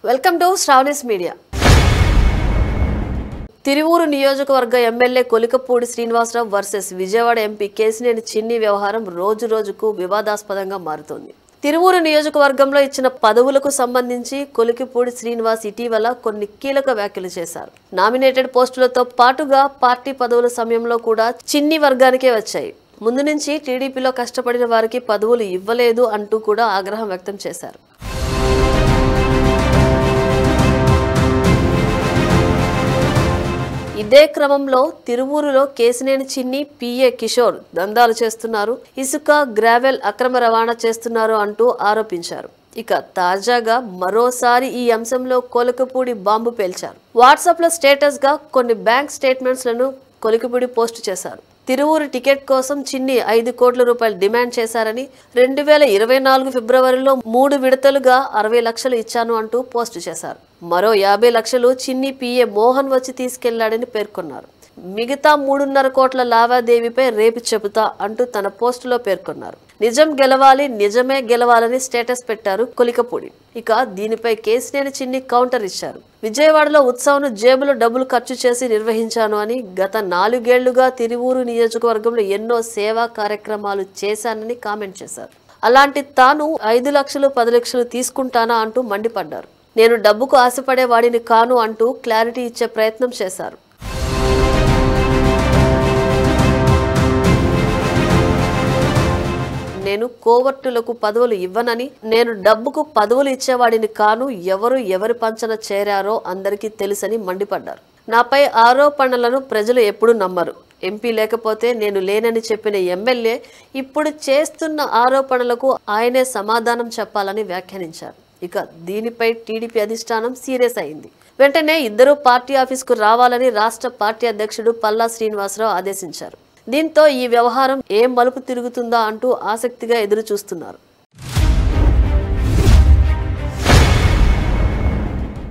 Welcome to Shravani's media. Tiruvuru నియోజకవర్గ MLA Kolikapudi Srinivasarao versus Vijayawada MP Kesineni Chinni వ్యవహారం రోజు రోజుకు వివాదాస్పదంగా మారుతోంది. తిరువూరు నియోజకవర్గంలో ఇచ్చిన పదవులకు సంబంధించి కొలికపూడి శ్రీనివాస్ ఇటీవల కొన్ని కీలక వ్యాఖ్యలు చేశారు. నామినేటెడ్ పోస్టులతో పాటుగా పార్టీ పదవుల సమయంలో కూడా చిన్ని వర్గానికే వచ్చాయి. ముందు నుంచి టీడీపీలో కష్టపడిన వారికి పదవులు ఇవ్వలేదు అంటూ కూడా ఆగ్రహం వ్యక్తం చేశారు. ఇదే క్రమంలో తిరువూరులో కేసినేని చిన్ని పిఏ కిషోర్ దందాలు చేస్తున్నారు, ఇసుక గ్రావెల్ అక్రమ రవాణా చేస్తున్నారు అంటూ ఆరోపించారు. ఇక తాజాగా మరోసారి ఈ అంశంలో కొలికపూడి బాంబు పేల్చారు. వాట్సాప్ లో స్టేటస్ గా కొన్ని బ్యాంక్ స్టేట్మెంట్స్ లను కొలికపూడి పోస్టు చేశారు. తిరువూరు టికెట్ కోసం చిన్ని 5 కోట్ల రూపాయలు డిమాండ్ చేశారని, 2024 ఫిబ్రవరిలో 3 విడతలుగా 60 లక్షలు ఇచ్చాను అంటూ పోస్టు చేశారు. మరో 50 లక్షలు చిన్ని పిఏ మోహన్ వచ్చి తీసుకెళ్లాడని పేర్కొన్నారు. మిగతా 3.5 కోట్ల లావాదేవీపై రేపు చెబుతా అంటూ తన పోస్టులో పేర్కొన్నారు. నిజం గెలవాలి, నిజమే గెలవాలని స్టేటస్ పెట్టారు కొలికపూడి. ఇక దీనిపై కేసినేని చిన్ని కౌంటర్ ఇచ్చారు. విజయవాడలో ఉత్సవం జేబులో డబ్బులు ఖర్చు చేసి నిర్వహించాను అని, గత 4 ఏళ్లుగా తిరువూరు నియోజకవర్గంలో ఎన్నో సేవా కార్యక్రమాలు చేశానని కామెంట్ చేశారు. అలాంటి తాను 5 లక్షలు 10 లక్షలు తీసుకుంటానా అంటూ మండిపడ్డారు. నేను డబ్బుకు ఆశపడే వాడిని కాను అంటూ క్లారిటీ ఇచ్చే ప్రయత్నం చేశారు. నేను కోవర్టులకు పదవులు ఇవ్వనని, నేను డబ్బుకు పదవులు ఇచ్చేవాడిని కాను, ఎవరి పంచన చేరారో అందరికీ తెలుసని మండిపడ్డారు. నాపై ఆరోపణలను ప్రజలు ఎప్పుడూ నమ్మరు. ఎంపీ లేకపోతే నేను లేనని చెప్పిన ఎమ్మెల్యే ఇప్పుడు చేస్తున్న ఆరోపణలకు ఆయనే సమాధానం చెప్పాలని వ్యాఖ్యానించారు. ఇక దీనిపై టీడీపీ అధిష్టానం సీరియస్ అయింది. వెంటనే ఇద్దరు పార్టీ ఆఫీసుకు రావాలని రాష్ట్ర పార్టీ అధ్యక్షుడు పల్లా శ్రీనివాసరావు ఆదేశించారు. దీంతో ఈ వ్యవహారం ఏం మలుపు తిరుగుతుందా అంటూ ఆసక్తిగా ఎదురు చూస్తున్నారు.